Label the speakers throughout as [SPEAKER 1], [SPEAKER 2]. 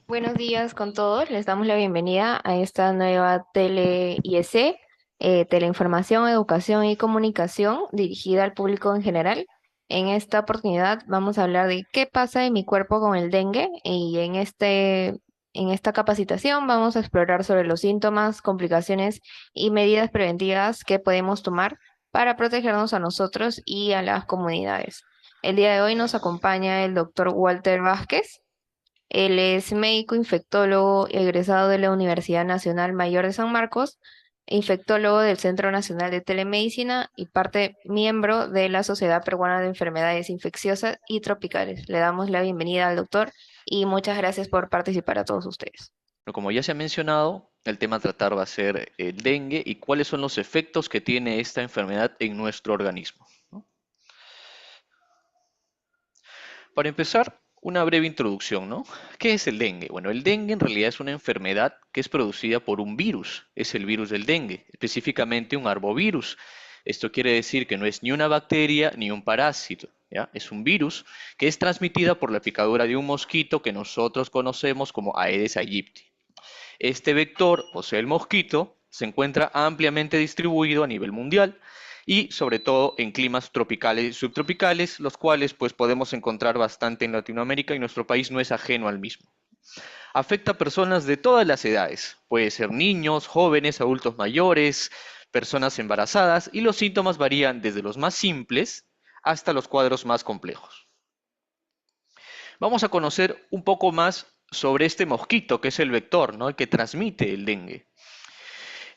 [SPEAKER 1] Buenos días con todos. Les damos la bienvenida a esta nueva Tele IEC, Teleinformación, Educación y Comunicación, dirigida al público en general. En esta oportunidad vamos a hablar de qué pasa en mi cuerpo con el dengue y en esta capacitación vamos a explorar sobre los síntomas, complicaciones y medidas preventivas que podemos tomar para protegernos a nosotros y a las comunidades. El día de hoy nos acompaña el doctor Walter Vázquez. Él es médico infectólogo egresado de la Universidad Nacional Mayor de San Marcos, infectólogo del Centro Nacional de Telemedicina y parte miembro de la Sociedad Peruana de Enfermedades Infecciosas y Tropicales. Le damos la bienvenida al doctor y muchas gracias por participar a todos ustedes.
[SPEAKER 2] Bueno, como ya se ha mencionado, el tema a tratar va a ser el dengue y cuáles son los efectos que tiene esta enfermedad en nuestro organismo, ¿no? Para empezar, una breve introducción, ¿no? ¿Qué es el dengue? Bueno, el dengue en realidad es una enfermedad que es producida por un virus, es el virus del dengue, específicamente un arbovirus. Esto quiere decir que no es ni una bacteria ni un parásito, ¿ya? Es un virus que es transmitida por la picadura de un mosquito que nosotros conocemos como Aedes aegypti. Este vector, o sea, el mosquito, se encuentra ampliamente distribuido a nivel mundial y sobre todo en climas tropicales y subtropicales, los cuales pues podemos encontrar bastante en Latinoamérica y nuestro país no es ajeno al mismo. Afecta a personas de todas las edades, puede ser niños, jóvenes, adultos mayores, personas embarazadas y los síntomas varían desde los más simples hasta los cuadros más complejos. Vamos a conocer un poco más sobre este mosquito que es el vector, ¿no? El que transmite el dengue.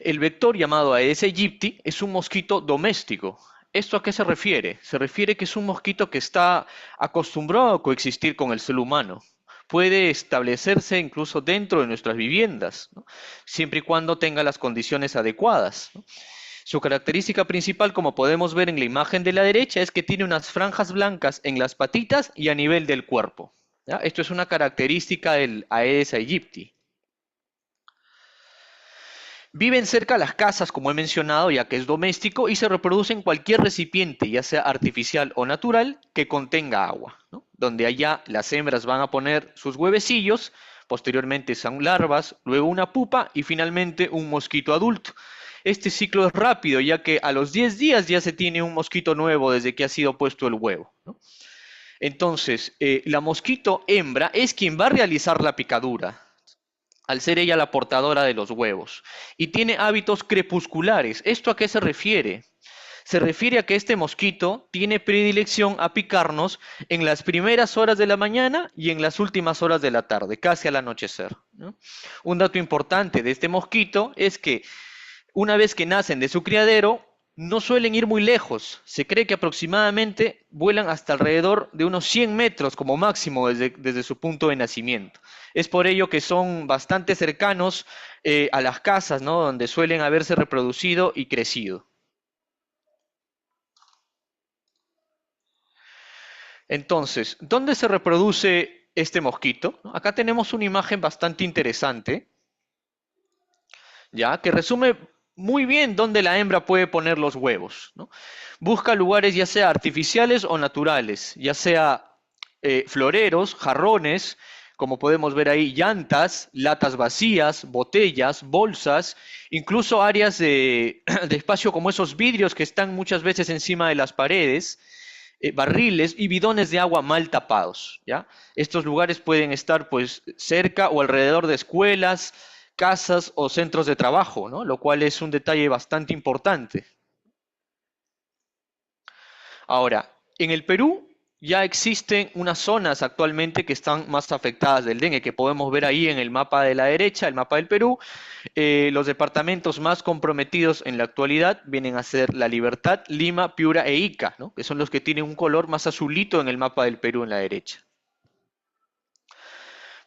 [SPEAKER 2] El vector llamado Aedes aegypti es un mosquito doméstico. ¿Esto a qué se refiere? Se refiere que es un mosquito que está acostumbrado a coexistir con el ser humano. Puede establecerse incluso dentro de nuestras viviendas, ¿no? Siempre y cuando tenga las condiciones adecuadas, ¿no? Su característica principal, como podemos ver en la imagen de la derecha, es que tiene unas franjas blancas en las patitas y a nivel del cuerpo, ¿ya? Esto es una característica del Aedes aegypti. Viven cerca de las casas, como he mencionado, ya que es doméstico y se reproduce en cualquier recipiente, ya sea artificial o natural, que contenga agua, ¿no? Donde allá las hembras van a poner sus huevecillos, posteriormente son larvas, luego una pupa y finalmente un mosquito adulto. Este ciclo es rápido, ya que a los 10 días ya se tiene un mosquito nuevo desde que ha sido puesto el huevo, ¿no? Entonces, la mosquito hembra es quien va a realizar la picadura, al ser ella la portadora de los huevos, y tiene hábitos crepusculares. ¿Esto a qué se refiere? Se refiere a que este mosquito tiene predilección a picarnos en las primeras horas de la mañana y en las últimas horas de la tarde, casi al anochecer, ¿no? Un dato importante de este mosquito es que una vez que nacen de su criadero, no suelen ir muy lejos. Se cree que aproximadamente vuelan hasta alrededor de unos 100 metros como máximo desde su punto de nacimiento. Es por ello que son bastante cercanos a las casas, ¿no? Donde suelen haberse reproducido y crecido. Entonces, ¿dónde se reproduce este mosquito? Acá tenemos una imagen bastante interesante, ya que resume muy bien dónde la hembra puede poner los huevos, ¿no? Busca lugares ya sea artificiales o naturales, ya sea floreros, jarrones, como podemos ver ahí, llantas, latas vacías, botellas, bolsas, incluso áreas de espacio como esos vidrios que están muchas veces encima de las paredes, barriles y bidones de agua mal tapados, ¿ya? Estos lugares pueden estar pues cerca o alrededor de escuelas, casas o centros de trabajo, ¿no? Lo cual es un detalle bastante importante. Ahora, en el Perú ya existen unas zonas actualmente que están más afectadas del dengue, que podemos ver ahí en el mapa de la derecha, el mapa del Perú. Los departamentos más comprometidos en la actualidad vienen a ser La Libertad, Lima, Piura e Ica, ¿no? Que son los que tienen un color más azulito en el mapa del Perú en la derecha.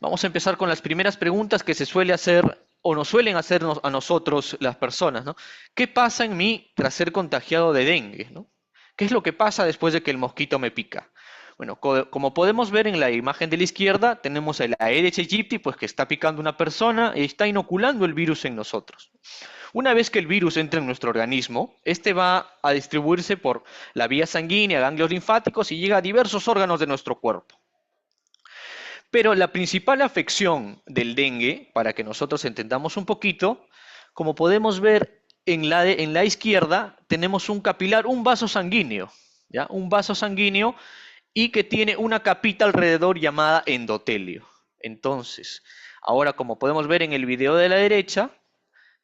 [SPEAKER 2] Vamos a empezar con las primeras preguntas que se suele hacer o nos suelen hacernos a nosotros las personas, ¿no? ¿Qué pasa en mí tras ser contagiado de dengue, ¿no? ¿Qué es lo que pasa después de que el mosquito me pica? Bueno, como podemos ver en la imagen de la izquierda, tenemos el Aedes aegypti, pues que está picando una persona y está inoculando el virus en nosotros. Una vez que el virus entra en nuestro organismo, este va a distribuirse por la vía sanguínea, ganglios linfáticos y llega a diversos órganos de nuestro cuerpo. Pero la principal afección del dengue, para que nosotros entendamos un poquito, como podemos ver en la izquierda, tenemos un capilar, un vaso sanguíneo, ¿ya? Un vaso sanguíneo y que tiene una capita alrededor llamada endotelio. Entonces, ahora como podemos ver en el video de la derecha,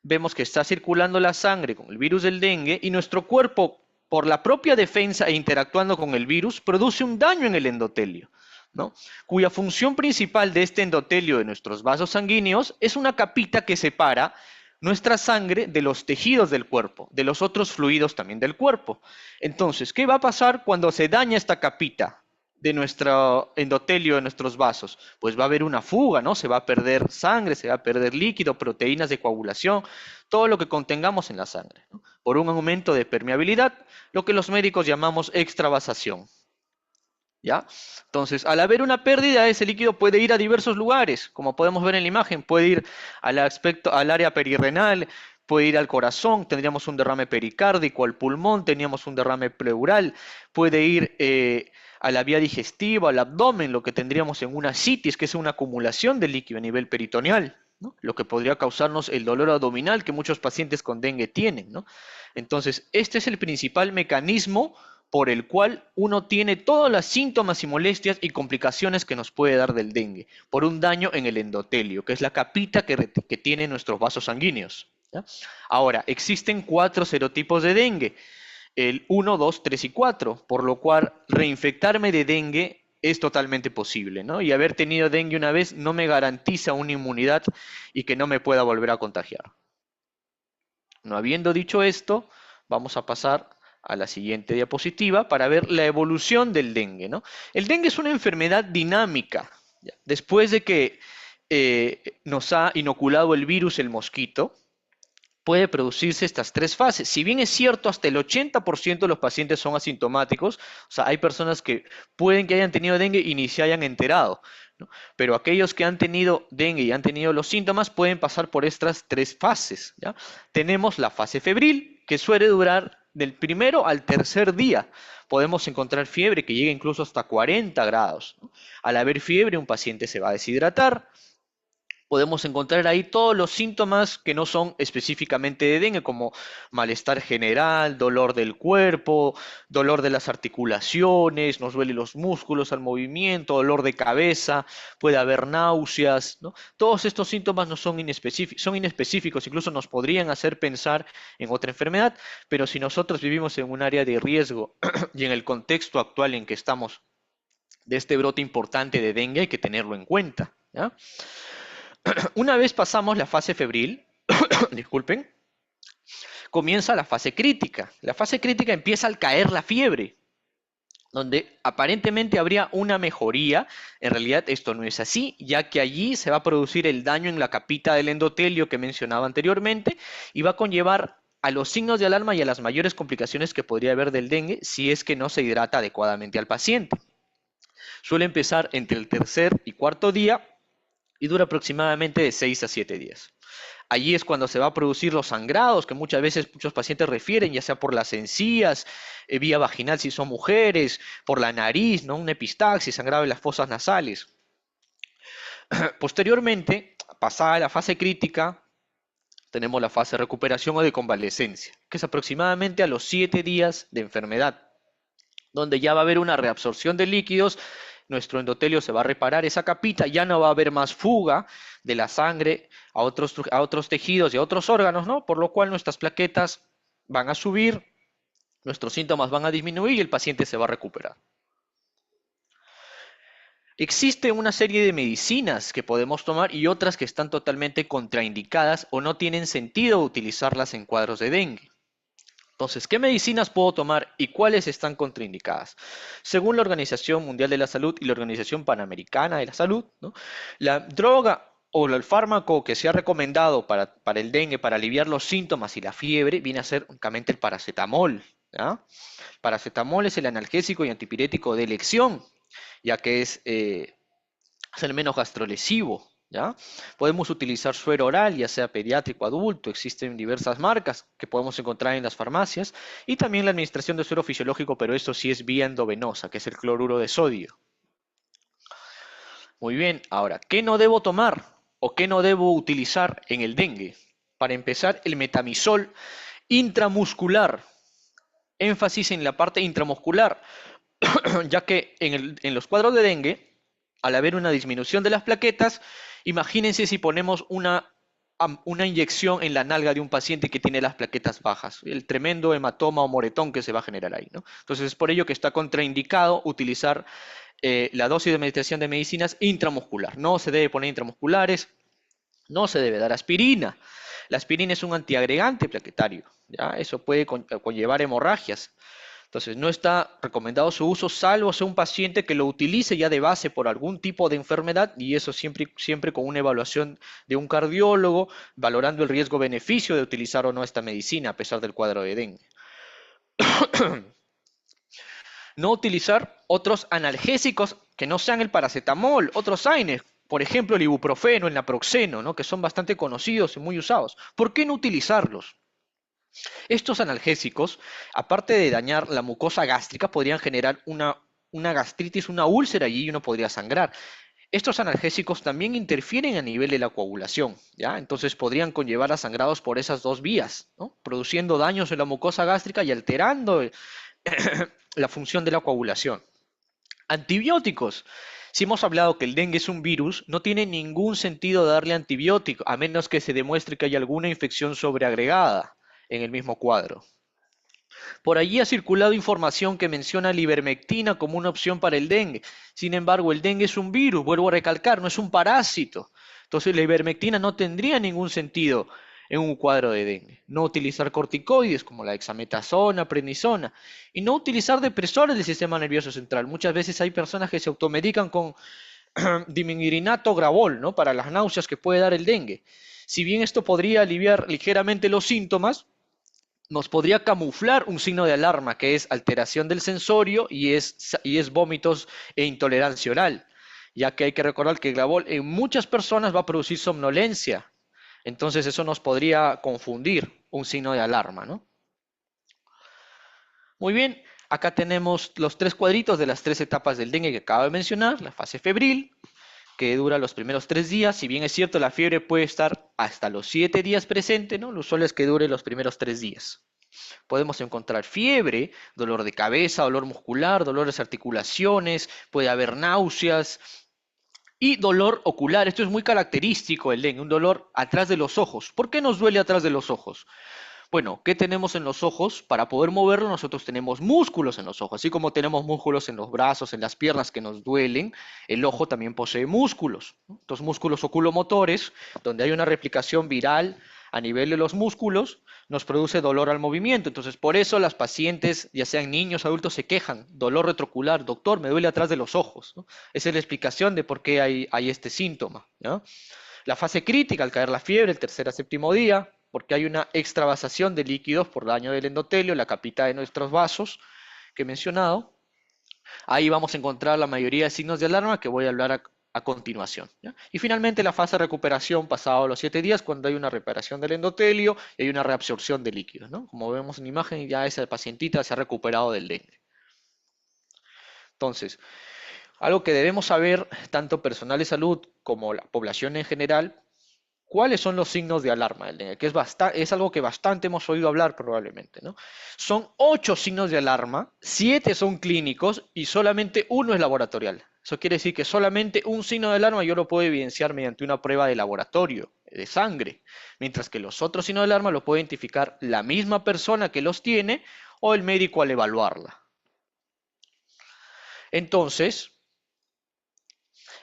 [SPEAKER 2] vemos que está circulando la sangre con el virus del dengue y nuestro cuerpo, por la propia defensa e interactuando con el virus, produce un daño en el endotelio, ¿no? Cuya función principal de este endotelio de nuestros vasos sanguíneos es una capita que separa nuestra sangre de los tejidos del cuerpo, de los otros fluidos también del cuerpo. Entonces, ¿qué va a pasar cuando se daña esta capita de nuestro endotelio, de nuestros vasos? Pues va a haber una fuga, ¿no? Se va a perder sangre, se va a perder líquido, proteínas de coagulación, todo lo que contengamos en la sangre, ¿no? Por un aumento de permeabilidad, lo que los médicos llamamos extravasación. ¿Ya? Entonces, al haber una pérdida, ese líquido puede ir a diversos lugares, como podemos ver en la imagen, puede ir al área perirrenal, puede ir al corazón, tendríamos un derrame pericárdico, al pulmón, teníamos un derrame pleural, puede ir a la vía digestiva, al abdomen, lo que tendríamos en una citis, que es una acumulación de líquido a nivel peritoneal, ¿no? Lo que podría causarnos el dolor abdominal que muchos pacientes con dengue tienen, ¿no? Entonces, este es el principal mecanismo por el cual uno tiene todos los síntomas y molestias y complicaciones que nos puede dar del dengue, por un daño en el endotelio, que es la capita que tiene nuestros vasos sanguíneos, ¿ya? Ahora, existen 4 serotipos de dengue, el 1, 2, 3 y 4, por lo cual reinfectarme de dengue es totalmente posible, ¿no? Y haber tenido dengue una vez no me garantiza una inmunidad y que no me pueda volver a contagiar. No habiendo dicho esto, vamos a pasar a la siguiente diapositiva para ver la evolución del dengue, ¿no? El dengue es una enfermedad dinámica. ¿Ya? Después de que nos ha inoculado el virus, el mosquito, puede producirse estas 3 fases. Si bien es cierto, hasta el 80% de los pacientes son asintomáticos, o sea, hay personas que pueden que hayan tenido dengue y ni se hayan enterado, ¿no? Pero aquellos que han tenido dengue y han tenido los síntomas pueden pasar por estas 3 fases, ¿ya? Tenemos la fase febril, que suele durar del primero al tercer día. Podemos encontrar fiebre que llega incluso hasta 40 grados, ¿no? Al haber fiebre, un paciente se va a deshidratar. Podemos encontrar ahí todos los síntomas que no son específicamente de dengue, como malestar general, dolor del cuerpo, dolor de las articulaciones, nos duelen los músculos al movimiento, dolor de cabeza, puede haber náuseas, ¿no? Todos estos síntomas no son inespecíficos, son inespecíficos, incluso nos podrían hacer pensar en otra enfermedad, pero si nosotros vivimos en un área de riesgo y en el contexto actual en que estamos de este brote importante de dengue, hay que tenerlo en cuenta, ¿ya? Una vez pasamos la fase febril, disculpen, comienza la fase crítica. La fase crítica empieza al caer la fiebre, donde aparentemente habría una mejoría. En realidad esto no es así, ya que allí se va a producir el daño en la capita del endotelio que mencionaba anteriormente y va a conllevar a los signos de alarma y a las mayores complicaciones que podría haber del dengue si es que no se hidrata adecuadamente al paciente. Suele empezar entre el tercer y cuarto día y dura aproximadamente de 6 a 7 días. Allí es cuando se va a producir los sangrados que muchas veces muchos pacientes refieren, ya sea por las encías, vía vaginal si son mujeres, por la nariz, ¿no? Una epistaxis, sangrado de las fosas nasales. Posteriormente, pasada la fase crítica, tenemos la fase de recuperación o de convalecencia, que es aproximadamente a los 7 días de enfermedad, donde ya va a haber una reabsorción de líquidos, nuestro endotelio se va a reparar esa capita, ya no va a haber más fuga de la sangre a otros tejidos y a otros órganos, ¿no? Por lo cual nuestras plaquetas van a subir, nuestros síntomas van a disminuir y el paciente se va a recuperar. Existe una serie de medicinas que podemos tomar y otras que están totalmente contraindicadas o no tienen sentido utilizarlas en cuadros de dengue. Entonces, ¿qué medicinas puedo tomar y cuáles están contraindicadas? Según la Organización Mundial de la Salud y la Organización Panamericana de la Salud, ¿no? La droga o el fármaco que se ha recomendado para el dengue, para aliviar los síntomas y la fiebre, viene a ser únicamente el paracetamol, ¿ya? Paracetamol es el analgésico y antipirético de elección, ya que es el menos gastrolesivo, ¿ya? Podemos utilizar suero oral, ya sea pediátrico o adulto, existen diversas marcas que podemos encontrar en las farmacias, y también la administración de suero fisiológico, pero esto sí es vía endovenosa, que es el cloruro de sodio. Muy bien, ahora, ¿qué no debo tomar o qué no debo utilizar en el dengue? Para empezar, el metamizol intramuscular. Énfasis en la parte intramuscular, ya que en los cuadros de dengue, al haber una disminución de las plaquetas, imagínense si ponemos una inyección en la nalga de un paciente que tiene las plaquetas bajas, el tremendo hematoma o moretón que se va a generar ahí, ¿no? Entonces es por ello que está contraindicado utilizar la dosis de administración de medicinas intramuscular. No se debe poner intramusculares, no se debe dar aspirina. La aspirina es un antiagregante plaquetario, ¿ya? Eso puede conllevar hemorragias. Entonces, no está recomendado su uso salvo sea un paciente que lo utilice ya de base por algún tipo de enfermedad y eso siempre con una evaluación de un cardiólogo, valorando el riesgo-beneficio de utilizar o no esta medicina a pesar del cuadro de dengue. No utilizar otros analgésicos que no sean el paracetamol, otros AINES, por ejemplo el ibuprofeno, el naproxeno, ¿no? Que son bastante conocidos y muy usados. ¿Por qué no utilizarlos? Estos analgésicos, aparte de dañar la mucosa gástrica, podrían generar una gastritis, una úlcera allí y uno podría sangrar. Estos analgésicos también interfieren a nivel de la coagulación, ¿ya? Entonces podrían conllevar a sangrados por esas dos vías, ¿no? Produciendo daños en la mucosa gástrica y alterando la función de la coagulación. Antibióticos. Si hemos hablado que el dengue es un virus, no tiene ningún sentido darle antibiótico, a menos que se demuestre que hay alguna infección sobreagregada en el mismo cuadro. Por allí ha circulado información que menciona la ivermectina como una opción para el dengue. Sin embargo, el dengue es un virus, vuelvo a recalcar, no es un parásito. Entonces la ivermectina no tendría ningún sentido en un cuadro de dengue. No utilizar corticoides como la dexametasona, prednisona y no utilizar depresores del sistema nervioso central. Muchas veces hay personas que se automedican con diminuirinato gravol, ¿no? Para las náuseas que puede dar el dengue. Si bien esto podría aliviar ligeramente los síntomas, nos podría camuflar un signo de alarma que es alteración del sensorio y es vómitos e intolerancia oral, ya que hay que recordar que el Glavol en muchas personas va a producir somnolencia, entonces eso nos podría confundir un signo de alarma, ¿no? Muy bien, acá tenemos los tres cuadritos de las tres etapas del dengue que acabo de mencionar, la fase febril, que dura los primeros 3 días. Si bien es cierto, la fiebre puede estar hasta los 7 días presente, ¿no? Lo usual es que dure los primeros 3 días. Podemos encontrar fiebre, dolor de cabeza, dolor muscular, dolores de articulaciones, puede haber náuseas y dolor ocular. Esto es muy característico del dengue, un dolor atrás de los ojos. ¿Por qué nos duele atrás de los ojos? Bueno, ¿qué tenemos en los ojos? Para poder moverlo, nosotros tenemos músculos en los ojos, así como tenemos músculos en los brazos, en las piernas que nos duelen, el ojo también posee músculos, ¿no? Estos músculos oculomotores, donde hay una replicación viral a nivel de los músculos, nos produce dolor al movimiento. Entonces, por eso las pacientes, ya sean niños, adultos, se quejan, dolor retrocular, doctor, me duele atrás de los ojos, ¿no? Esa es la explicación de por qué hay este síntoma, ¿no? La fase crítica, al caer la fiebre, el tercer a séptimo día, porque hay una extravasación de líquidos por daño del endotelio, la capita de nuestros vasos que he mencionado. Ahí vamos a encontrar la mayoría de signos de alarma que voy a hablar a continuación, ¿ya? Y finalmente la fase de recuperación pasado los 7 días, cuando hay una reparación del endotelio y hay una reabsorción de líquidos, ¿no? Como vemos en la imagen, ya esa pacientita se ha recuperado del dengue. Entonces, algo que debemos saber, tanto personal de salud como la población en general, ¿cuáles son los signos de alarma del dengue? Que es algo que bastante hemos oído hablar probablemente, ¿no? Son 8 signos de alarma, 7 son clínicos y solamente uno es laboratorial. Eso quiere decir que solamente un signo de alarma yo lo puedo evidenciar mediante una prueba de laboratorio, de sangre, mientras que los otros signos de alarma lo puede identificar la misma persona que los tiene o el médico al evaluarla. Entonces,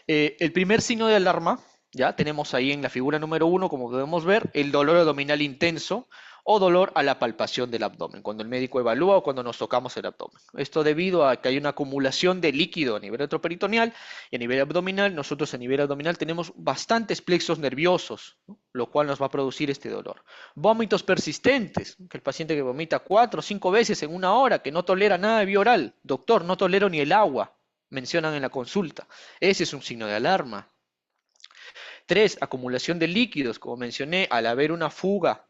[SPEAKER 2] el primer signo de alarma, ya tenemos ahí en la figura número uno, como podemos ver, el dolor abdominal intenso o dolor a la palpación del abdomen, cuando el médico evalúa o cuando nos tocamos el abdomen. Esto debido a que hay una acumulación de líquido a nivel retroperitoneal y a nivel abdominal. Nosotros a nivel abdominal tenemos bastantes plexos nerviosos, ¿no? Lo cual nos va a producir este dolor. Vómitos persistentes, que el paciente que vomita 4 o 5 veces en una hora, que no tolera nada de vía oral. Doctor, no tolero ni el agua, mencionan en la consulta. Ese es un signo de alarma. 3, acumulación de líquidos, como mencioné, al haber una fuga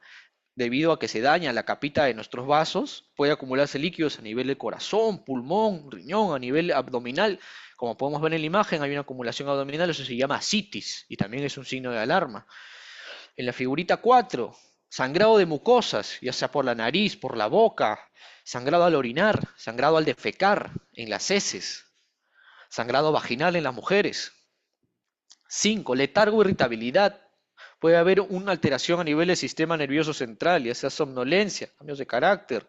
[SPEAKER 2] debido a que se daña la capita de nuestros vasos, puede acumularse líquidos a nivel del corazón, pulmón, riñón, a nivel abdominal. Como podemos ver en la imagen, hay una acumulación abdominal, eso se llama ascitis y también es un signo de alarma. En la figurita 4, sangrado de mucosas, ya sea por la nariz, por la boca, sangrado al orinar, sangrado al defecar, en las heces, sangrado vaginal en las mujeres. 5, letargo, irritabilidad. Puede haber una alteración a nivel del sistema nervioso central, ya sea somnolencia, cambios de carácter.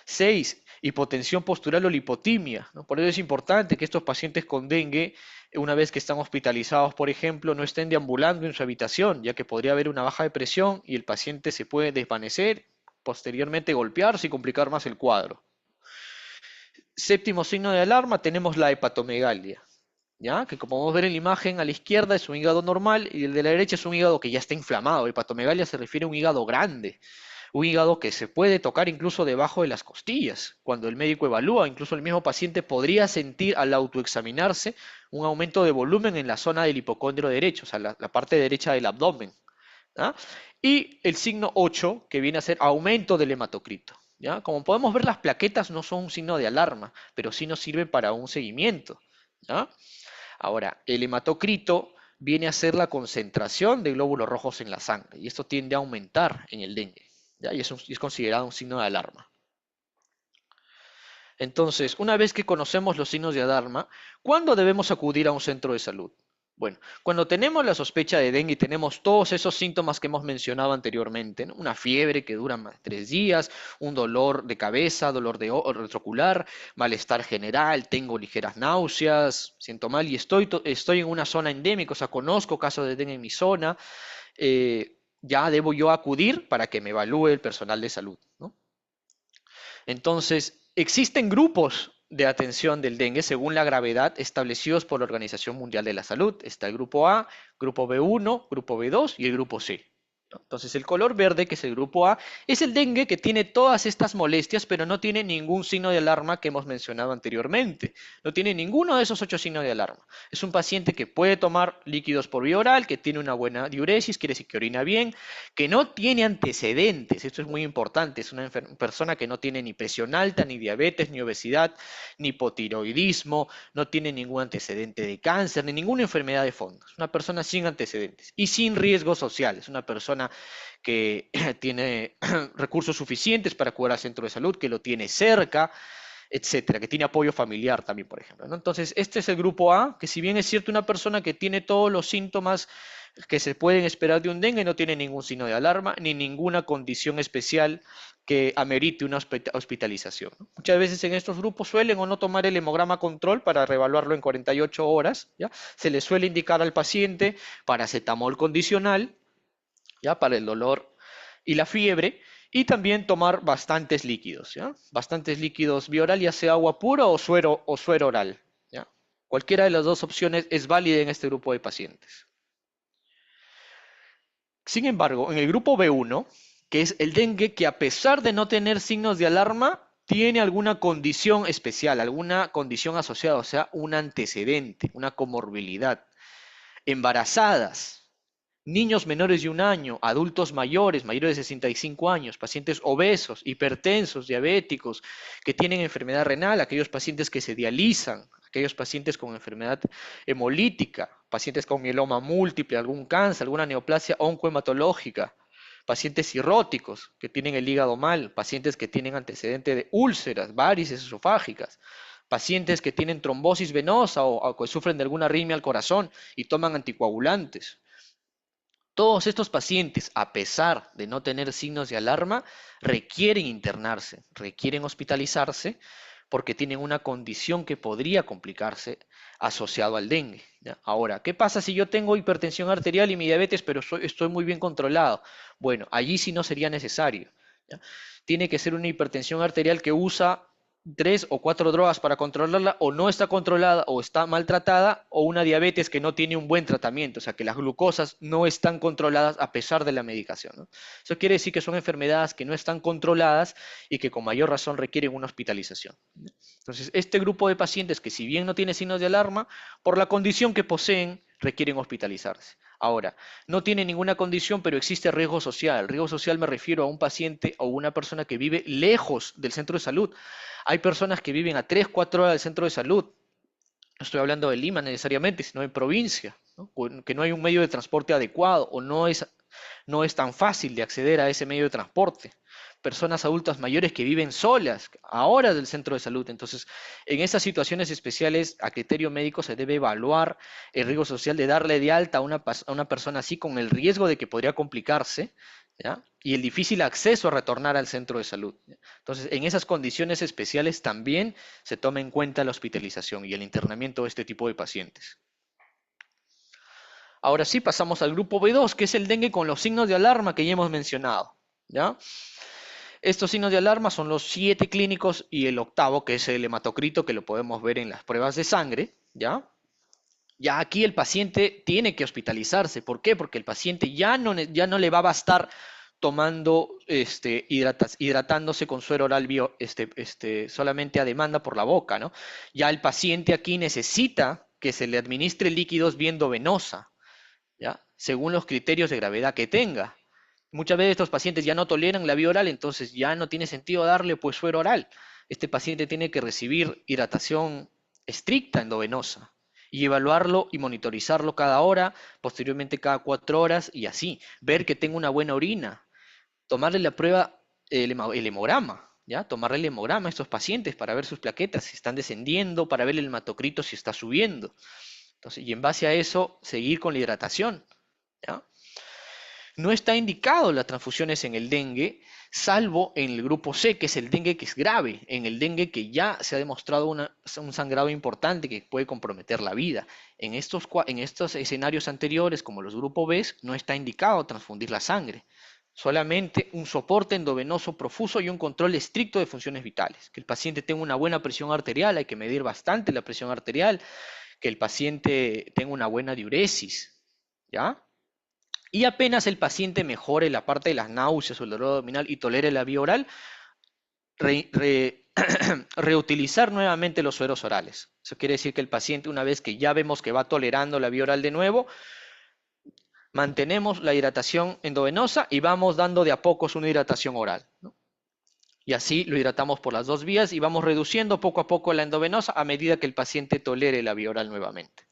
[SPEAKER 2] 6, hipotensión postural o lipotimia, ¿no? Por eso es importante que estos pacientes con dengue, una vez que están hospitalizados, por ejemplo, no estén deambulando en su habitación, ya que podría haber una baja de presión y el paciente se puede desvanecer, posteriormente golpearse y complicar más el cuadro. Séptimo signo de alarma, tenemos la hepatomegalia, ¿ya? Que como podemos ver en la imagen, a la izquierda es un hígado normal y el de la derecha es un hígado que ya está inflamado. Hepatomegalia se refiere a un hígado grande, un hígado que se puede tocar incluso debajo de las costillas. Cuando el médico evalúa, incluso el mismo paciente podría sentir al autoexaminarse un aumento de volumen en la zona del hipocondrio derecho, o sea, la parte derecha del abdomen. ¿Ya? Y el signo 8, que viene a ser aumento del hematocrito. ¿Ya? Como podemos ver, las plaquetas no son un signo de alarma, pero sí nos sirven para un seguimiento. ¿Ya? Ahora, el hematocrito viene a ser la concentración de glóbulos rojos en la sangre, y esto tiende a aumentar en el dengue. ¿Ya? Y es considerado un signo de alarma. Entonces, una vez que conocemos los signos de alarma, ¿cuándo debemos acudir a un centro de salud? Bueno, cuando tenemos la sospecha de dengue y tenemos todos esos síntomas que hemos mencionado anteriormente, ¿no? Una fiebre que dura más de 3 días, un dolor de cabeza, dolor de retrocular, malestar general, tengo ligeras náuseas, siento mal y estoy en una zona endémica, o sea, conozco casos de dengue en mi zona, ya debo yo acudir para que me evalúe el personal de salud, ¿no? Entonces, existen grupos de atención del dengue según la gravedad establecidos por la Organización Mundial de la Salud. Está el grupo A, grupo B1, grupo B2 y el grupo C. Entonces, el color verde, que es el grupo A, es el dengue que tiene todas estas molestias, pero no tiene ningún signo de alarma que hemos mencionado anteriormente. No tiene ninguno de esos 8 signos de alarma. Es un paciente que puede tomar líquidos por vía oral, que tiene una buena diuresis, quiere decir que orina bien, que no tiene antecedentes. Esto es muy importante. Es una persona que no tiene ni presión alta, ni diabetes, ni obesidad, ni hipotiroidismo, no tiene ningún antecedente de cáncer, ni ninguna enfermedad de fondo. Es una persona sin antecedentes y sin riesgos sociales. Una persona que tiene recursos suficientes para acudir al centro de salud, que lo tiene cerca, etcétera, que tiene apoyo familiar también, por ejemplo, ¿no? Entonces, este es el grupo A, que si bien es cierto una persona que tiene todos los síntomas que se pueden esperar de un dengue, no tiene ningún signo de alarma ni ninguna condición especial que amerite una hospitalización. Muchas veces en estos grupos suelen o no tomar el hemograma control para reevaluarlo en 48 horas, ¿ya? Se le suele indicar al paciente paracetamol condicional, ¿ya? Para el dolor y la fiebre, y también tomar bastantes líquidos, ¿ya? Bastantes líquidos vía oral, ya sea agua pura o suero oral, ¿ya? Cualquiera de las dos opciones es válida en este grupo de pacientes. Sin embargo, en el grupo B1, que es el dengue que a pesar de no tener signos de alarma, tiene alguna condición especial, alguna condición asociada, o sea, un antecedente, una comorbilidad. Embarazadas, niños menores de 1 año, adultos mayores, mayores de 65 años, pacientes obesos, hipertensos, diabéticos, que tienen enfermedad renal, aquellos pacientes que se dializan, aquellos pacientes con enfermedad hemolítica, pacientes con mieloma múltiple, algún cáncer, alguna neoplasia oncohematológica, pacientes cirróticos que tienen el hígado mal, pacientes que tienen antecedente de úlceras, varices esofágicas, pacientes que tienen trombosis venosa o que sufren de alguna arritmia al corazón y toman anticoagulantes. Todos estos pacientes, a pesar de no tener signos de alarma, requieren internarse, requieren hospitalizarse porque tienen una condición que podría complicarse asociado al dengue, ¿ya? Ahora, ¿qué pasa si yo tengo hipertensión arterial y mi diabetes, pero estoy muy bien controlado? Bueno, allí sí no sería necesario, ¿ya? Tiene que ser una hipertensión arterial que usa 3 o 4 drogas para controlarla, o no está controlada o está maltratada, o una diabetes que no tiene un buen tratamiento, o sea que las glucosas no están controladas a pesar de la medicación, ¿no? Eso quiere decir que son enfermedades que no están controladas y que con mayor razón requieren una hospitalización. Entonces, este grupo de pacientes que si bien no tiene signos de alarma, por la condición que poseen, requieren hospitalizarse. Ahora, no tiene ninguna condición, pero existe riesgo social. Riesgo social me refiero a un paciente o una persona que vive lejos del centro de salud. Hay personas que viven a 3, 4 horas del centro de salud. No estoy hablando de Lima necesariamente, sino en provincia, ¿no? Que no hay un medio de transporte adecuado o no es tan fácil de acceder a ese medio de transporte. Personas adultas mayores que viven solas, a horas del centro de salud. Entonces, en esas situaciones especiales, a criterio médico se debe evaluar el riesgo social de darle de alta a una persona así con el riesgo de que podría complicarse, ¿ya? Y el difícil acceso a retornar al centro de salud, ¿ya? Entonces, en esas condiciones especiales también se toma en cuenta la hospitalización y el internamiento de este tipo de pacientes. Ahora sí, pasamos al grupo B2, que es el dengue con los signos de alarma que ya hemos mencionado, ¿ya? Estos signos de alarma son los 7 clínicos y el octavo, que es el hematocrito, que lo podemos ver en las pruebas de sangre, ¿ya? Ya aquí el paciente tiene que hospitalizarse. ¿Por qué? Porque el paciente ya no le va a bastar tomando, hidratándose con suero oral solamente a demanda por la boca, ¿no? Ya el paciente aquí necesita que se le administre líquidos viendo venosa, ¿ya? Según los criterios de gravedad que tenga. Muchas veces estos pacientes ya no toleran la vía oral, entonces ya no tiene sentido darle pues suero oral. Este paciente tiene que recibir hidratación estricta endovenosa y evaluarlo y monitorizarlo cada hora, posteriormente cada 4 horas y así, ver que tenga una buena orina, tomarle la prueba, el hemograma, ¿ya? Tomarle el hemograma a estos pacientes para ver sus plaquetas si están descendiendo, para ver el hematocrito si está subiendo. Entonces, y en base a eso, seguir con la hidratación, ¿ya? No está indicado las transfusiones en el dengue, salvo en el grupo C, que es el dengue que es grave, en el dengue que ya se ha demostrado un sangrado importante que puede comprometer la vida. En estos escenarios anteriores, como los grupos B, no está indicado transfundir la sangre. Solamente un soporte endovenoso profuso y un control estricto de funciones vitales. Que el paciente tenga una buena presión arterial, hay que medir bastante la presión arterial, que el paciente tenga una buena diuresis, ¿ya? Y apenas el paciente mejore la parte de las náuseas o el dolor abdominal y tolere la vía oral, re- re- reutilizar nuevamente los sueros orales. Eso quiere decir que el paciente, una vez que ya vemos que va tolerando la vía oral de nuevo, mantenemos la hidratación endovenosa y vamos dando de a pocos una hidratación oral, ¿no? Y así lo hidratamos por las dos vías y vamos reduciendo poco a poco la endovenosa a medida que el paciente tolere la vía oral nuevamente.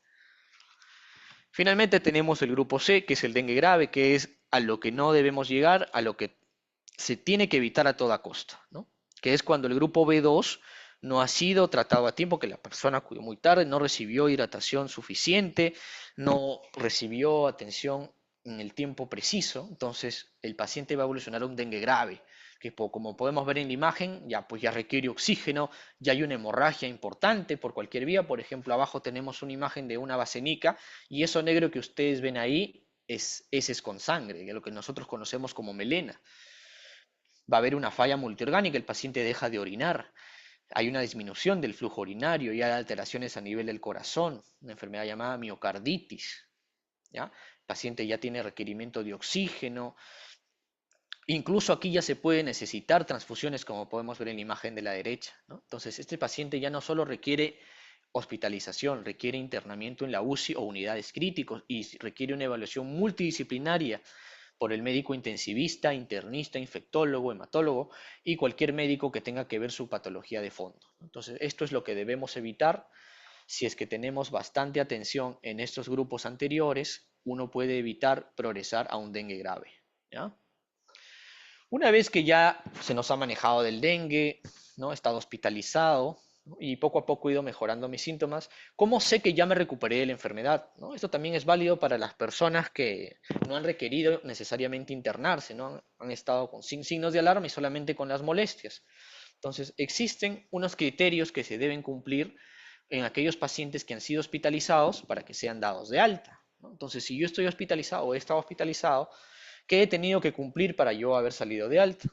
[SPEAKER 2] Finalmente tenemos el grupo C, que es el dengue grave, que es a lo que no debemos llegar, a lo que se tiene que evitar a toda costa, ¿no? Que es cuando el grupo B2 no ha sido tratado a tiempo, que la persona acudió muy tarde, no recibió hidratación suficiente, no recibió atención en el tiempo preciso, entonces el paciente va a evolucionar a un dengue grave, que como podemos ver en la imagen, ya pues ya requiere oxígeno, ya hay una hemorragia importante por cualquier vía. Por ejemplo, abajo tenemos una imagen de una vasenica y eso negro que ustedes ven ahí es heces con sangre, que es lo que nosotros conocemos como melena. Va a haber una falla multiorgánica, el paciente deja de orinar, hay una disminución del flujo urinario y hay alteraciones a nivel del corazón, una enfermedad llamada miocarditis, ¿ya? El paciente ya tiene requerimiento de oxígeno, incluso aquí ya se puede necesitar transfusiones, como podemos ver en la imagen de la derecha, ¿no? Entonces, este paciente ya no solo requiere hospitalización, requiere internamiento en la UCI o unidades críticos y requiere una evaluación multidisciplinaria por el médico intensivista, internista, infectólogo, hematólogo y cualquier médico que tenga que ver su patología de fondo. Entonces, esto es lo que debemos evitar. Si es que tenemos bastante atención en estos grupos anteriores, uno puede evitar progresar a un dengue grave, ¿ya? Una vez que ya se nos ha manejado del dengue, ¿no? He estado hospitalizado, ¿no? Y poco a poco he ido mejorando mis síntomas, ¿cómo sé que ya me recuperé de la enfermedad? ¿No? Esto también es válido para las personas que no han requerido necesariamente internarse, ¿no? Han estado sin signos de alarma y solamente con las molestias. Entonces, existen unos criterios que se deben cumplir en aquellos pacientes que han sido hospitalizados para que sean dados de alta, ¿no? Entonces, si yo estoy hospitalizado o he estado hospitalizado, ¿qué he tenido que cumplir para yo haber salido de alta?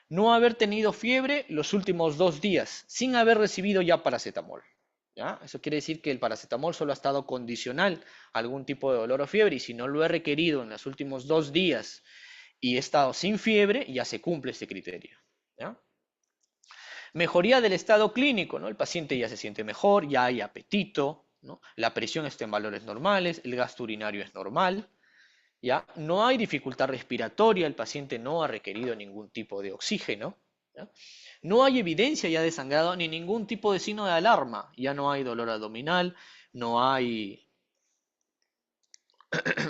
[SPEAKER 2] No haber tenido fiebre los últimos 2 días, sin haber recibido ya paracetamol, ¿ya? Eso quiere decir que el paracetamol solo ha estado condicional a algún tipo de dolor o fiebre, y si no lo he requerido en los últimos 2 días y he estado sin fiebre, ya se cumple este criterio, ¿ya? Mejoría del estado clínico, ¿no? El paciente ya se siente mejor, ya hay apetito, ¿no? La presión está en valores normales, el gasto urinario es normal, ¿ya? No hay dificultad respiratoria, el paciente no ha requerido ningún tipo de oxígeno, ¿ya? No hay evidencia ya de sangrado ni ningún tipo de signo de alarma, ya no hay dolor abdominal, no hay,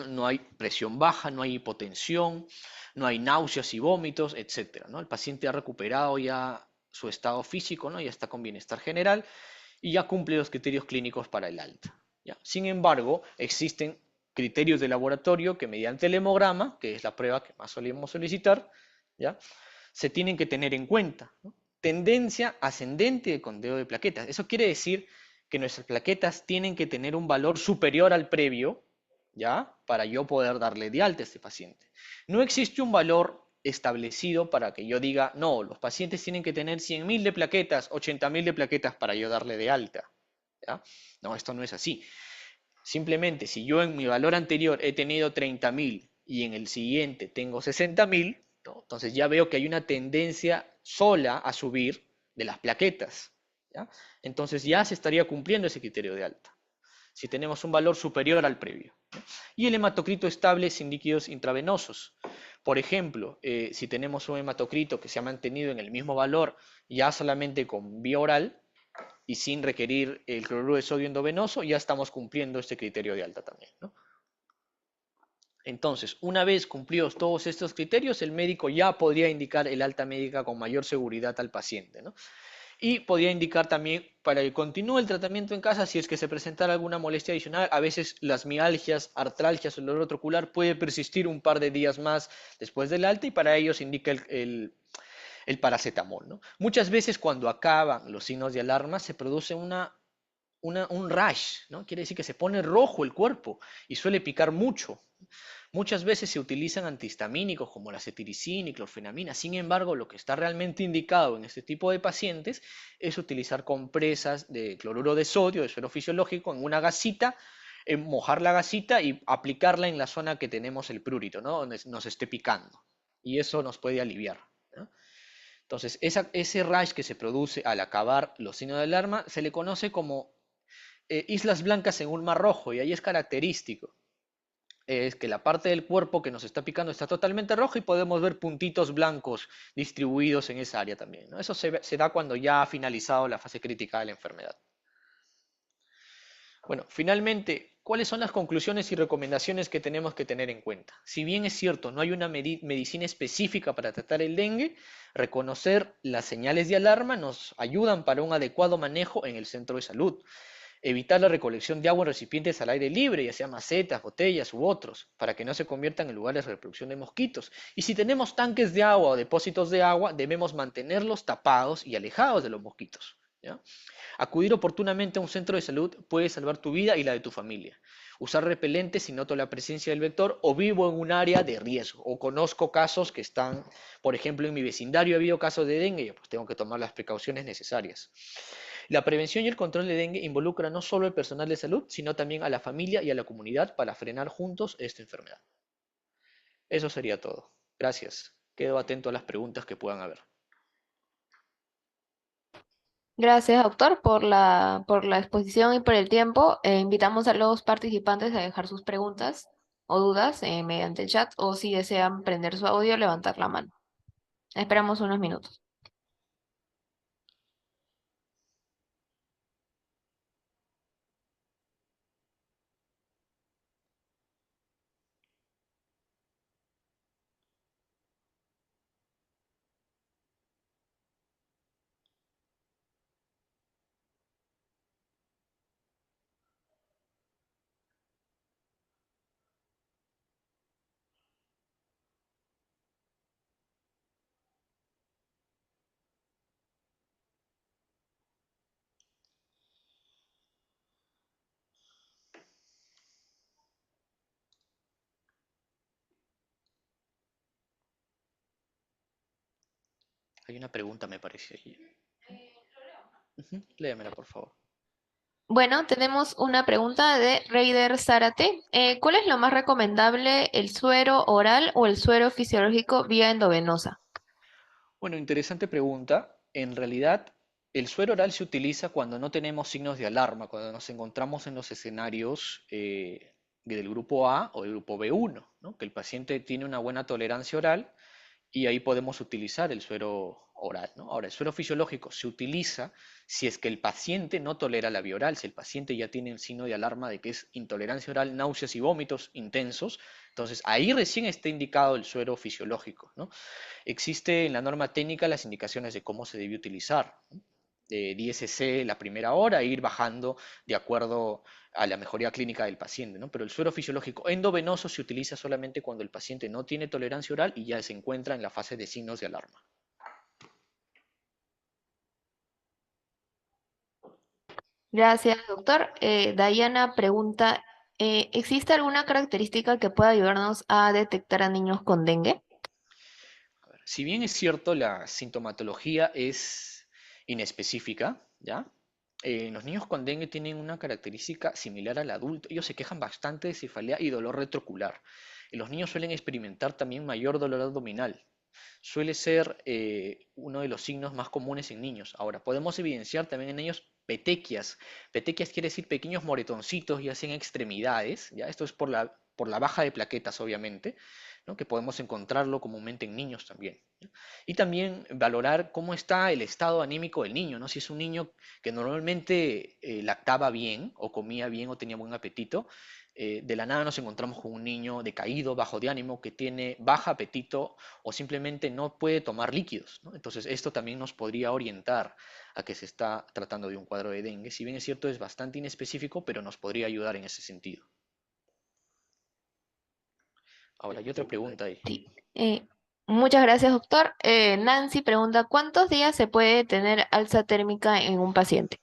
[SPEAKER 2] no hay presión baja, no hay hipotensión, no hay náuseas y vómitos, etcétera, ¿no? El paciente ha recuperado ya su estado físico, ¿no? Ya está con bienestar general y ya cumple los criterios clínicos para el alta, ¿ya? Sin embargo, existen criterios de laboratorio que mediante el hemograma, que es la prueba que más solemos solicitar, ¿ya? Se tienen que tener en cuenta, ¿no? Tendencia ascendente de conteo de plaquetas. Eso quiere decir que nuestras plaquetas tienen que tener un valor superior al previo, ¿ya? Para yo poder darle de alta a este paciente. No existe un valor establecido para que yo diga, no, los pacientes tienen que tener 100.000 de plaquetas, 80.000 de plaquetas para yo darle de alta, ¿ya? No, esto no es así. Simplemente, si yo en mi valor anterior he tenido 30.000 y en el siguiente tengo 60.000, ¿no? Entonces ya veo que hay una tendencia sola a subir de las plaquetas, ¿ya? Entonces ya se estaría cumpliendo ese criterio de alta si tenemos un valor superior al previo, ¿no? Y el hematocrito estable sin líquidos intravenosos. Por ejemplo, si tenemos un hematocrito que se ha mantenido en el mismo valor ya solamente con vía oral y sin requerir el cloruro de sodio endovenoso, ya estamos cumpliendo este criterio de alta también, ¿no? Entonces, una vez cumplidos todos estos criterios, el médico ya podría indicar el alta médica con mayor seguridad al paciente, ¿no? Y podría indicar también para que continúe el tratamiento en casa si es que se presentara alguna molestia adicional. A veces las mialgias, artralgias o el dolor ocular puede persistir un par de días más después del alta y para ello se indica el paracetamol, ¿no? Muchas veces cuando acaban los signos de alarma se produce un rash, ¿no? Quiere decir que se pone rojo el cuerpo y suele picar mucho. Muchas veces se utilizan antihistamínicos como la cetiricina y clorfenamina. Sin embargo, lo que está realmente indicado en este tipo de pacientes es utilizar compresas de cloruro de sodio, de suero fisiológico, en una gasita, mojar la gasita y aplicarla en la zona que tenemos el prurito, ¿no? Donde nos esté picando. Y eso nos puede aliviar, ¿no? Entonces, ese rash que se produce al acabar los signos de alarma se le conoce como islas blancas en un mar rojo y ahí es característico. Es que la parte del cuerpo que nos está picando está totalmente roja y podemos ver puntitos blancos distribuidos en esa área también, ¿no? Eso se da cuando ya ha finalizado la fase crítica de la enfermedad. Bueno, finalmente, ¿cuáles son las conclusiones y recomendaciones que tenemos que tener en cuenta? Si bien es cierto, no hay una medicina específica para tratar el dengue, reconocer las señales de alarma nos ayudan para un adecuado manejo en el centro de salud. Evitar la recolección de agua en recipientes al aire libre, ya sea macetas, botellas u otros, para que no se conviertan en lugares de reproducción de mosquitos. Y si tenemos tanques de agua o depósitos de agua, debemos mantenerlos tapados y alejados de los mosquitos, ¿ya? Acudir oportunamente a un centro de salud puede salvar tu vida y la de tu familia. Usar repelente si noto la presencia del vector o vivo en un área de riesgo o conozco casos que están, por ejemplo, en mi vecindario ha habido casos de dengue, pues tengo que tomar las precauciones necesarias. La prevención y el control de dengue involucra no solo al personal de salud, sino también a la familia y a la comunidad para frenar juntos esta enfermedad. Eso sería todo. Gracias. Quedo atento a las preguntas que puedan haber.
[SPEAKER 1] Gracias, doctor, por la exposición y por el tiempo. Invitamos a los participantes a dejar sus preguntas o dudas mediante el chat o si desean prender su audio, levantar la mano. Esperamos unos minutos.
[SPEAKER 2] Hay una pregunta, me parece. Léamela, por favor.
[SPEAKER 1] Bueno, tenemos una pregunta de Reider Zárate. ¿Cuál es lo más recomendable, el suero oral o el suero fisiológico vía endovenosa?
[SPEAKER 2] Bueno, interesante pregunta. En realidad, El suero oral se utiliza cuando no tenemos signos de alarma, cuando nos encontramos en los escenarios del grupo A o del grupo B1, ¿no? Que el paciente tiene una buena tolerancia oral y ahí podemos utilizar el suero oral, ¿no? Ahora, el suero fisiológico se utiliza si es que el paciente no tolera la vía oral, si el paciente ya tiene el signo de alarma de que es intolerancia oral, náuseas y vómitos intensos, entonces ahí recién está indicado el suero fisiológico, ¿no? Existe en la norma técnica las indicaciones de cómo se debe utilizar, ¿no? De 10 cc la primera hora e ir bajando de acuerdo a la mejoría clínica del paciente, ¿no? Pero el suero fisiológico endovenoso se utiliza solamente cuando el paciente no tiene tolerancia oral y ya se encuentra en la fase de signos de alarma.
[SPEAKER 1] Gracias, doctor. Diana pregunta, ¿existe alguna característica que pueda ayudarnos a detectar a niños con dengue?
[SPEAKER 2] Si bien es cierto, la sintomatología es inespecífica, ¿ya? Los niños con dengue tienen una característica similar al adulto. Ellos se quejan bastante de cefalea y dolor retrocular. Los niños suelen experimentar también mayor dolor abdominal. Suele ser uno de los signos más comunes en niños. Ahora, podemos evidenciar también en ellos petequias. Petequias quiere decir pequeños moretoncitos, ya sea en extremidades, ¿ya? Esto es por la baja de plaquetas, obviamente, ¿no? Que podemos encontrarlo comúnmente en niños también, ¿no? Y también valorar cómo está el estado anímico del niño, ¿no? Si es un niño que normalmente lactaba bien o comía bien o tenía buen apetito, de la nada nos encontramos con un niño decaído, bajo de ánimo, que tiene bajo apetito o simplemente no puede tomar líquidos, ¿no? Entonces esto también nos podría orientar a que se está tratando de un cuadro de dengue. Si bien es cierto es bastante inespecífico, pero nos podría ayudar en ese sentido. Ahora, hay otra pregunta ahí.
[SPEAKER 1] Sí. Muchas gracias, doctor. Nancy pregunta, ¿cuántos días se puede tener alza térmica en un paciente?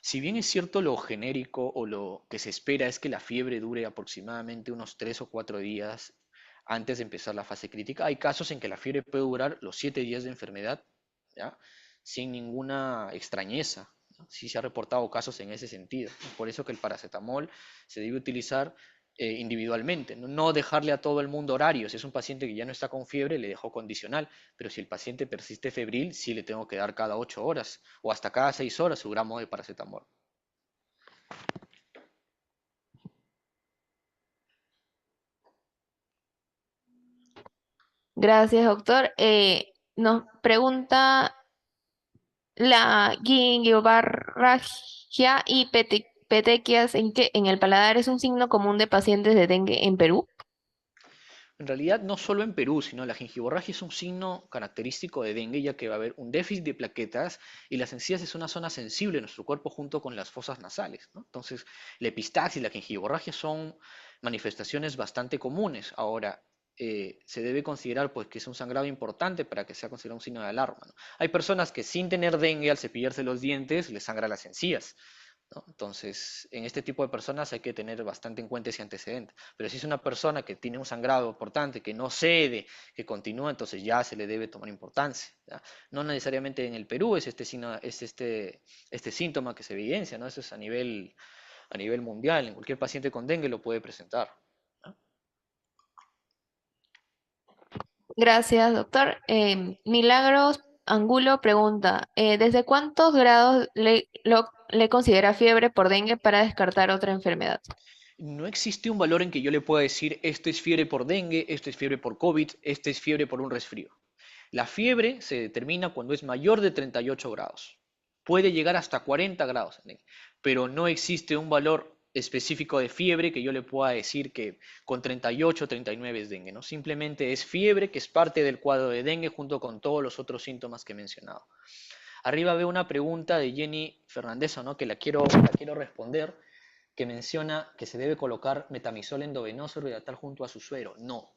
[SPEAKER 2] Si bien es cierto lo genérico o lo que se espera es que la fiebre dure aproximadamente unos 3 o 4 días antes de empezar la fase crítica, hay casos en que la fiebre puede durar los 7 días de enfermedad, ¿ya? Sin ninguna extrañeza, ¿no? Sí se ha reportado casos en ese sentido. Por eso que el paracetamol se debe utilizar individualmente, ¿no? No dejarle a todo el mundo horarios. Si es un paciente que ya no está con fiebre, le dejo condicional, pero si el paciente persiste febril, sí le tengo que dar cada 8 horas o hasta cada 6 horas su gramo de paracetamol.
[SPEAKER 1] Gracias, doctor. Nos pregunta la guillabarragia y petequias en el paladar es un signo común de pacientes de dengue en Perú.
[SPEAKER 2] En realidad, no solo en Perú, sino la gingivorragia es un signo característico de dengue, ya que va a haber un déficit de plaquetas y las encías es una zona sensible de nuestro cuerpo junto con las fosas nasales, ¿no? Entonces, la epistaxis y la gingivorragia son manifestaciones bastante comunes. Ahora, se debe considerar pues, que es un sangrado importante para que sea considerado un signo de alarma, ¿no? Hay personas que sin tener dengue, al cepillarse los dientes, les sangra las encías, ¿no? Entonces, en este tipo de personas hay que tener bastante en cuenta ese antecedente. Pero si es una persona que tiene un sangrado importante, que no cede, que continúa, entonces ya se le debe tomar importancia, ¿ya? No necesariamente en el Perú es este síntoma que se evidencia, ¿no? Eso es a nivel mundial. En cualquier paciente con dengue lo puede presentar, ¿no?
[SPEAKER 1] Gracias, doctor. Milagros Angulo pregunta, ¿desde cuántos grados le considera fiebre por dengue para descartar otra enfermedad?
[SPEAKER 2] No existe un valor en que yo le pueda decir esto es fiebre por dengue, esto es fiebre por COVID, esto es fiebre por un resfrío. La fiebre se determina cuando es mayor de 38 grados. Puede llegar hasta 40 grados, pero no existe un valor específico de fiebre que yo le pueda decir que con 38 o 39 es dengue, ¿no? Simplemente es fiebre que es parte del cuadro de dengue junto con todos los otros síntomas que he mencionado. Arriba veo una pregunta de Jenny Fernández, ¿no? Que la quiero responder, que menciona que se debe colocar metamizol endovenoso hidratal junto a su suero. No.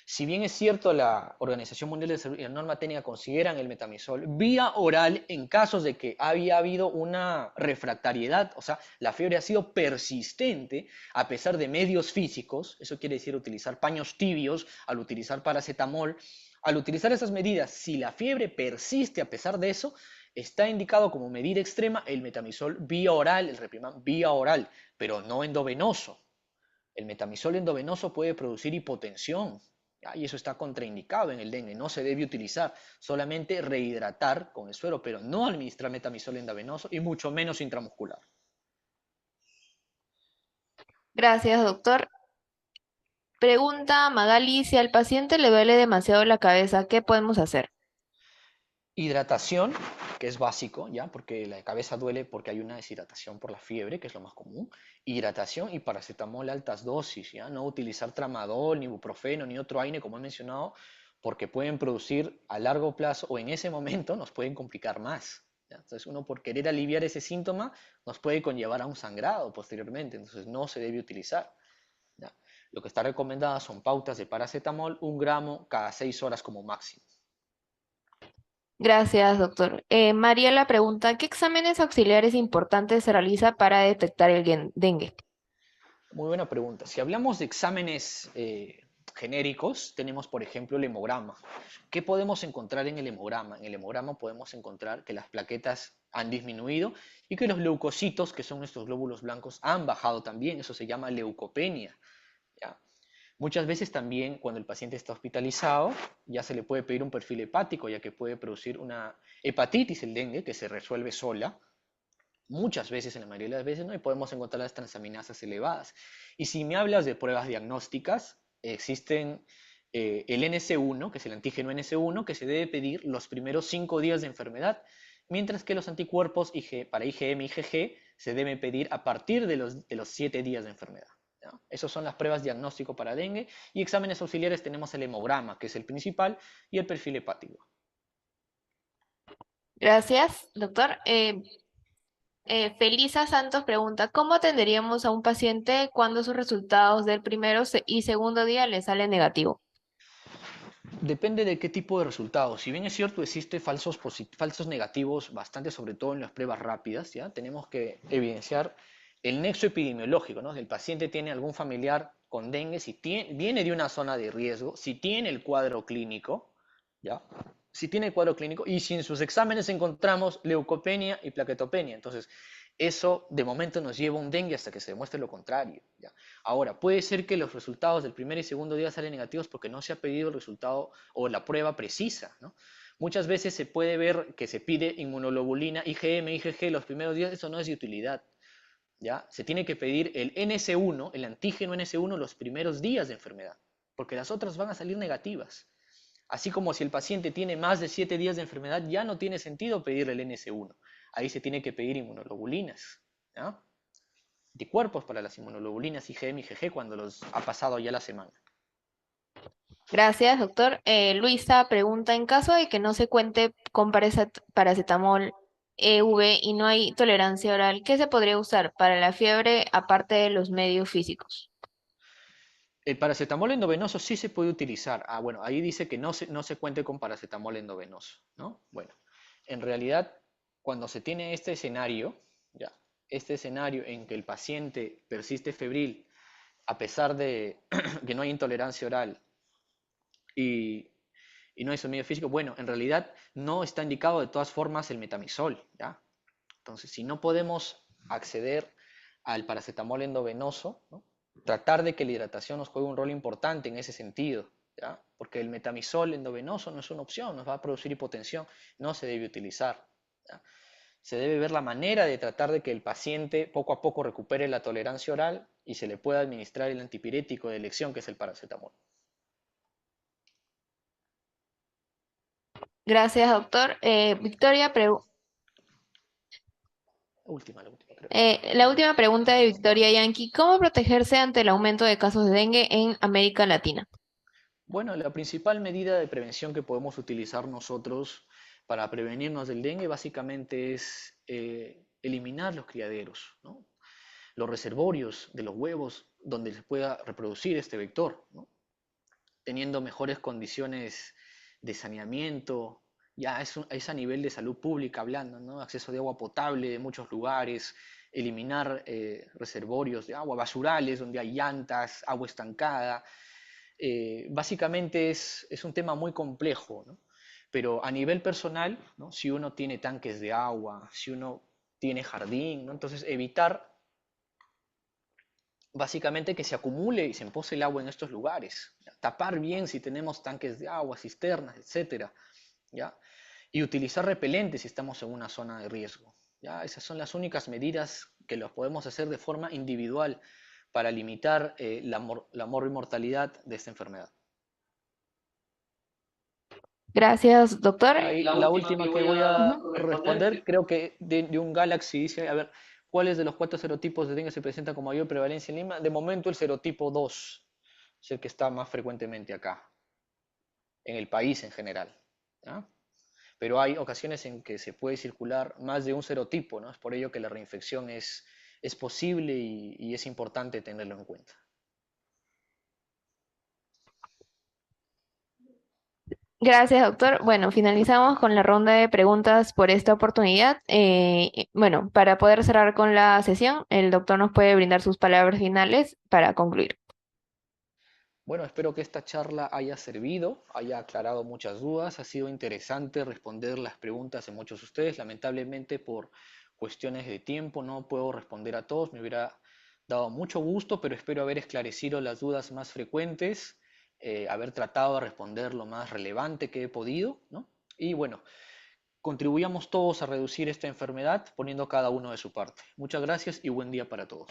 [SPEAKER 2] Si bien es cierto, la Organización Mundial de Salud y la norma técnica consideran el metamizol vía oral en casos de que había habido una refractariedad, o sea, la fiebre ha sido persistente a pesar de medios físicos, eso quiere decir utilizar paños tibios, al utilizar paracetamol, al utilizar esas medidas, si la fiebre persiste a pesar de eso, está indicado como medida extrema el metamizol vía oral, el reprimán vía oral, pero no endovenoso. El metamizol endovenoso puede producir hipotensión,
[SPEAKER 3] ¿ya? Y eso está contraindicado en el dengue, no se debe utilizar, solamente rehidratar con el suero, pero no administrar metamizol endovenoso y mucho menos intramuscular.
[SPEAKER 1] Gracias, doctor. Pregunta Magali, si al paciente le duele demasiado la cabeza, ¿qué podemos hacer?
[SPEAKER 3] Hidratación, que es básico, ¿ya? Porque la cabeza duele porque hay una deshidratación por la fiebre, que es lo más común. Hidratación y paracetamol altas dosis, ¿ya? No utilizar tramadol, ni ibuprofeno, ni otro AINE, como he mencionado, porque pueden producir a largo plazo o en ese momento nos pueden complicar más, ¿ya? Entonces uno por querer aliviar ese síntoma nos puede conllevar a un sangrado posteriormente, entonces no se debe utilizar, ¿ya? Lo que está recomendado son pautas de paracetamol, 1 gramo cada 6 horas como máximo.
[SPEAKER 1] Gracias, doctor. Mariela pregunta, ¿qué exámenes auxiliares importantes se realiza para detectar el dengue?
[SPEAKER 3] Muy buena pregunta. Si hablamos de exámenes genéricos, tenemos por ejemplo el hemograma. ¿Qué podemos encontrar en el hemograma? En el hemograma podemos encontrar que las plaquetas han disminuido y que los leucocitos, que son nuestros glóbulos blancos, han bajado también. Eso se llama leucopenia, ¿ya? Muchas veces también cuando el paciente está hospitalizado ya se le puede pedir un perfil hepático, ya que puede producir una hepatitis, el dengue, que se resuelve sola, muchas veces, en la mayoría de las veces, ¿no? Y podemos encontrar las transaminasas elevadas. Y si me hablas de pruebas diagnósticas, existen el NC1, que es el antígeno NC1, que se debe pedir los primeros 5 días de enfermedad, mientras que los anticuerpos para IgM y IgG se deben pedir a partir de los 7 días de enfermedad, ¿ya? Esas son las pruebas diagnóstico para dengue y exámenes auxiliares tenemos el hemograma, que es el principal, y el perfil hepático.
[SPEAKER 1] Gracias, doctor. Felisa Santos pregunta, ¿cómo atenderíamos a un paciente cuando sus resultados del primero y segundo día le salen negativo?
[SPEAKER 3] Depende de qué tipo de resultados. Si bien es cierto, existe falsos negativos bastante, sobre todo en las pruebas rápidas, ¿ya? Tenemos que evidenciar el nexo epidemiológico, ¿no? Si el paciente tiene algún familiar con dengue, si viene de una zona de riesgo, si tiene el cuadro clínico, ¿ya? Si tiene el cuadro clínico y si en sus exámenes encontramos leucopenia y plaquetopenia. Entonces, eso de momento nos lleva a un dengue hasta que se demuestre lo contrario, ¿ya? Ahora, puede ser que los resultados del primer y segundo día salen negativos porque no se ha pedido el resultado o la prueba precisa, ¿no? Muchas veces se puede ver que se pide inmunoglobulina IgM, IgG los primeros días, eso no es de utilidad, ¿ya? Se tiene que pedir el NS1, el antígeno NS1 los primeros días de enfermedad, porque las otras van a salir negativas. Así como si el paciente tiene más de 7 días de enfermedad, ya no tiene sentido pedirle el NS1. Ahí se tiene que pedir inmunoglobulinas, ¿ya? Anticuerpos para las inmunoglobulinas IgM y IgG cuando los ha pasado ya la semana.
[SPEAKER 1] Gracias, doctor. Luisa pregunta, en caso de que no se cuente con paracetamol EV y no hay tolerancia oral, ¿qué se podría usar para la fiebre aparte de los medios físicos?
[SPEAKER 3] El paracetamol endovenoso sí se puede utilizar. Ah, bueno, ahí dice que no se cuente con paracetamol endovenoso, ¿no? Bueno, en realidad, cuando se tiene este escenario, ya, este escenario en que el paciente persiste febril a pesar de que no hay intolerancia oral y, y no hay medio físico, bueno, en realidad no está indicado de todas formas el metamizol, ¿ya? Entonces, si no podemos acceder al paracetamol endovenoso, ¿no? Tratar de que la hidratación nos juegue un rol importante en ese sentido, ¿ya? Porque el metamizol endovenoso no es una opción, nos va a producir hipotensión, no se debe utilizar, ¿ya? Se debe ver la manera de tratar de que el paciente poco a poco recupere la tolerancia oral y se le pueda administrar el antipirético de elección que es el paracetamol.
[SPEAKER 1] Gracias, doctor. Victoria,
[SPEAKER 3] La última creo.
[SPEAKER 1] la última pregunta de Victoria Yankee, ¿cómo protegerse ante el aumento de casos de dengue en América Latina?
[SPEAKER 3] Bueno, la principal medida de prevención que podemos utilizar nosotros para prevenirnos del dengue básicamente es eliminar los criaderos, ¿no? Los reservorios de los huevos donde se pueda reproducir este vector, ¿no? Teniendo mejores condiciones de saneamiento, ya es a nivel de salud pública hablando, ¿no? Acceso de agua potable de muchos lugares, eliminar reservorios de agua, basurales donde hay llantas, agua estancada. Básicamente es un tema muy complejo, ¿no? Pero a nivel personal, ¿no? Si uno tiene tanques de agua, si uno tiene jardín, ¿no? Entonces básicamente que se acumule y se empose el agua en estos lugares. ¿Ya? Tapar bien si tenemos tanques de agua, cisternas, etcétera, ¿ya? Y utilizar repelentes si estamos en una zona de riesgo. ¿Ya? Esas son las únicas medidas que los podemos hacer de forma individual para limitar la mortalidad de esta enfermedad.
[SPEAKER 1] Gracias, doctor.
[SPEAKER 3] Ahí, la última que voy a
[SPEAKER 1] Ujú.
[SPEAKER 3] responder, creo que de un Galaxy dice, a ver, ¿cuáles de los cuatro serotipos de dengue se presenta con mayor prevalencia en Lima? De momento el serotipo 2 es el que está más frecuentemente acá, en el país en general. ¿Ya? Pero hay ocasiones en que se puede circular más de un serotipo, ¿no? Es por ello que la reinfección es posible y es importante tenerlo en cuenta.
[SPEAKER 1] Gracias, doctor. Bueno, finalizamos con la ronda de preguntas por esta oportunidad. Bueno, para poder cerrar con la sesión, el doctor nos puede brindar sus palabras finales para concluir.
[SPEAKER 3] Bueno, espero que esta charla haya servido, haya aclarado muchas dudas. Ha sido interesante responder las preguntas de muchos de ustedes. Lamentablemente, por cuestiones de tiempo, no puedo responder a todos. Me hubiera dado mucho gusto, pero espero haber esclarecido las dudas más frecuentes, haber tratado de responder lo más relevante que he podido, ¿no? Y bueno, contribuyamos todos a reducir esta enfermedad poniendo cada uno de su parte. Muchas gracias y buen día para todos.